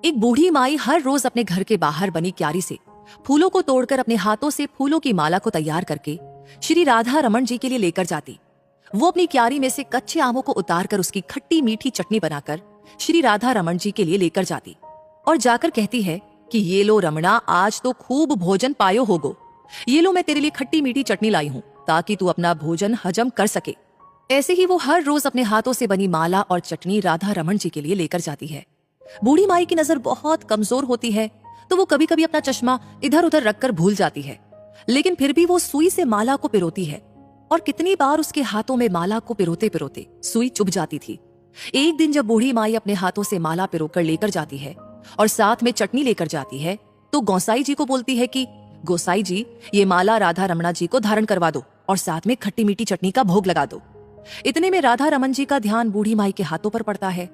एक बूढ़ी माई हर रोज अपने घर के बाहर बनी क्यारी से फूलों को तोड़कर अपने हाथों से फूलों की माला को तैयार करके श्री राधा रमन जी के लिए लेकर जाती। वो अपनी क्यारी में से कच्चे आमों को उतारकर उसकी खट्टी मीठी चटनी बनाकर श्री राधा रमन जी के लिए लेकर जाती और जाकर कहती है कि ये लो रमणा, आज तो खूब भोजन पायो होगो। ये लो, मैं तेरे लिए खट्टी मीठी चटनी लाई हूँ ताकि तू अपना भोजन हजम कर सके। ऐसे ही वो हर रोज अपने हाथों से बनी माला और चटनी राधा रमन जी के लिए लेकर जाती है। बूढ़ी माई की नजर बहुत कमजोर होती है तो वो कभी कभी अपना चश्मा इधर उधर रखकर भूल जाती है, लेकिन फिर भी वो सुई से माला को पिरोती है और कितनी बार उसके हाथों में माला को पिरोते पिरोते सुई चुभ जाती थी। एक दिन जब बूढ़ी माई अपने हाथों से माला पिरोकर लेकर जाती है और साथ में चटनी लेकर जाती है तो गोसाई जी को बोलती है कि गोसाई जी, ये माला राधा रमणा जी को धारण करवा दो और साथ में खट्टी मीठी चटनी का भोग लगा दो। इतने में राधा रमन जी का ध्यान बूढ़ी माई के हाथों पर पड़ता है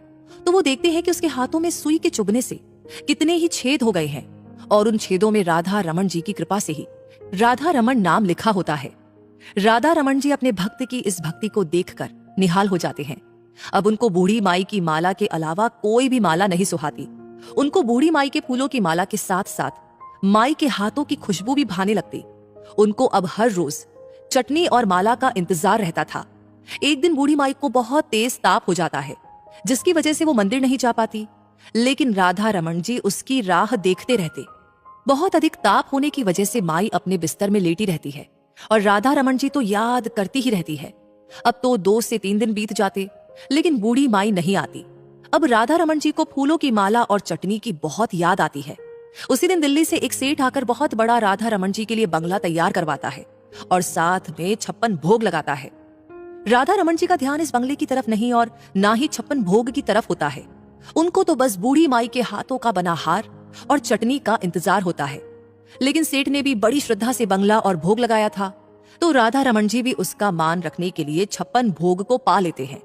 तो वो देखते हैं कि उसके हाथों में सुई के चुभने से कितने ही छेद हो गए हैं और उन छेदों में राधा रमन जी की कृपा से ही राधा रमन नाम लिखा होता है। राधा रमन जी अपने भक्त की इस भक्ति को देखकर निहाल हो जाते हैं। अब उनको बूढ़ी माई की माला के अलावा कोई भी माला नहीं सुहाती। उनको बूढ़ी माई के फूलों की माला के साथ साथ माई के हाथों की खुशबू भी भाने लगती। उनको अब हर रोज चटनी और माला का इंतजार रहता था। एक दिन बूढ़ी माई को बहुत तेज ताप हो जाता है जिसकी वजह से वो मंदिर नहीं जा पाती, लेकिन राधा रमन जी उसकी राह देखते रहते। बहुत अधिक ताप होने की वजह से माई अपने बिस्तर में लेटी रहती है और राधा रमन जी तो याद करती ही रहती है। अब तो 2 से 3 दिन बीत जाते लेकिन बूढ़ी माई नहीं आती। अब राधा रमन जी को फूलों की माला और चटनी की बहुत याद आती है। उसी दिन दिल्ली से एक सेठ आकर बहुत बड़ा राधा रमन जी के लिए बंगला तैयार करवाता है और साथ में 56 भोग लगाता है। राधा रमन जी का ध्यान इस बंगले की तरफ नहीं और ना ही 56 भोग की तरफ होता है। उनको तो बस बूढ़ी माई के हाथों का बना हार और चटनी का इंतजार होता है। लेकिन सेठ ने भी बड़ी श्रद्धा से बंगला और भोग लगाया था तो राधा रमन जी भी उसका मान रखने के लिए 56 भोग को पा लेते हैं।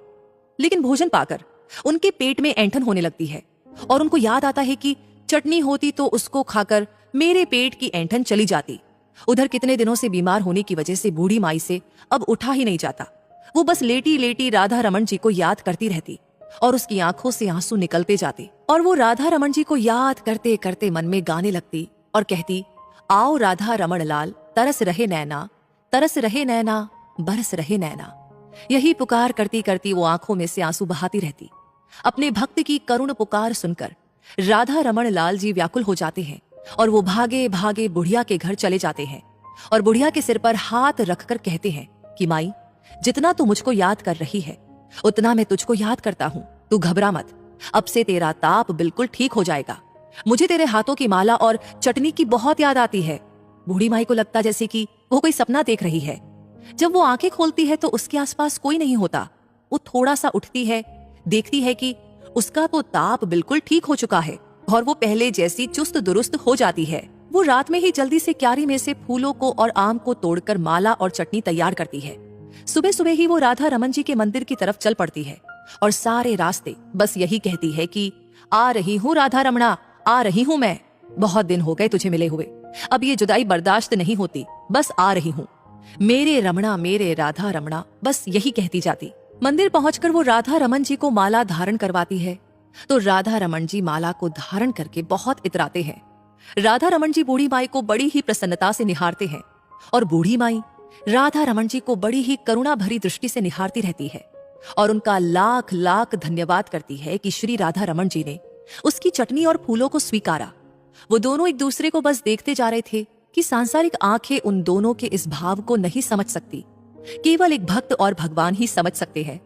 लेकिन भोजन पाकर उनके पेट में ऐंठन होने लगती है और उनको याद आता है कि चटनी होती तो उसको खाकर मेरे पेट की ऐंठन चली जाती। उधर कितने दिनों से बीमार होने की वजह से बूढ़ी माई से अब उठा ही नहीं जाता। वो बस लेटी लेटी राधा रमन जी को याद करती रहती और उसकी आंखों से आंसू निकलते जाते और वो राधा रमन जी को याद करते करते मन में गाने लगती और कहती, आओ राधा रमण लाल, तरस रहे नैना, तरस रहे नैना, बरस रहे नैना। यही पुकार करती करती वो आंखों में से आंसू बहाती रहती। अपने भक्त की करुण पुकार सुनकर राधा रमण लाल जी व्याकुल हो जाते हैं और वो भागे भागे बुढ़िया के घर चले जाते हैं और बुढ़िया के सिर पर हाथ रखकर कहते हैं कि माई, जितना तू मुझको याद कर रही है उतना मैं तुझको याद करता हूँ। तू घबरा मत, अब से तेरा ताप बिल्कुल ठीक हो जाएगा। मुझे तेरे हाथों की माला और चटनी की बहुत याद आती है। बूढ़ी माई को लगता जैसे कि वो कोई सपना देख रही है। जब वो आंखें खोलती है तो उसके आसपास कोई नहीं होता। वो थोड़ा सा उठती है, देखती है कि उसका तो ताप बिल्कुल ठीक हो चुका है और वो पहले जैसी चुस्त दुरुस्त हो जाती है। वो रात में ही जल्दी से क्यारी में से फूलों को और आम को तोड़कर माला और चटनी तैयार करती है। सुबह सुबह ही वो राधा रमन जी के मंदिर की तरफ चल पड़ती है और सारे रास्ते बस यही कहती है कि आ रही हूँ राधा रमणा, आ रही हूँ मैं। बहुत दिन हो गए तुझे मिले हुए, अब ये जुदाई बर्दाश्त नहीं होती, बस आ रही हूँ। मेरे रमणा, मेरे राधा रमणा, बस यही कहती जाती। मंदिर पहुंचकर वो राधा रमन जी को माला धारण करवाती है तो राधा रमन जी माला को धारण करके बहुत इतराते हैं। राधा रमन जी बूढ़ी माई को बड़ी ही प्रसन्नता से निहारते हैं और बूढ़ी माई राधा रमन जी को बड़ी ही करुणा भरी दृष्टि से निहारती रहती है और उनका लाख लाख धन्यवाद करती है कि श्री राधा रमन जी ने उसकी चटनी और फूलों को स्वीकारा। वो दोनों एक दूसरे को बस देखते जा रहे थे कि सांसारिक आंखें उन दोनों के इस भाव को नहीं समझ सकती। केवल एक भक्त और भगवान ही समझ सकते हैं।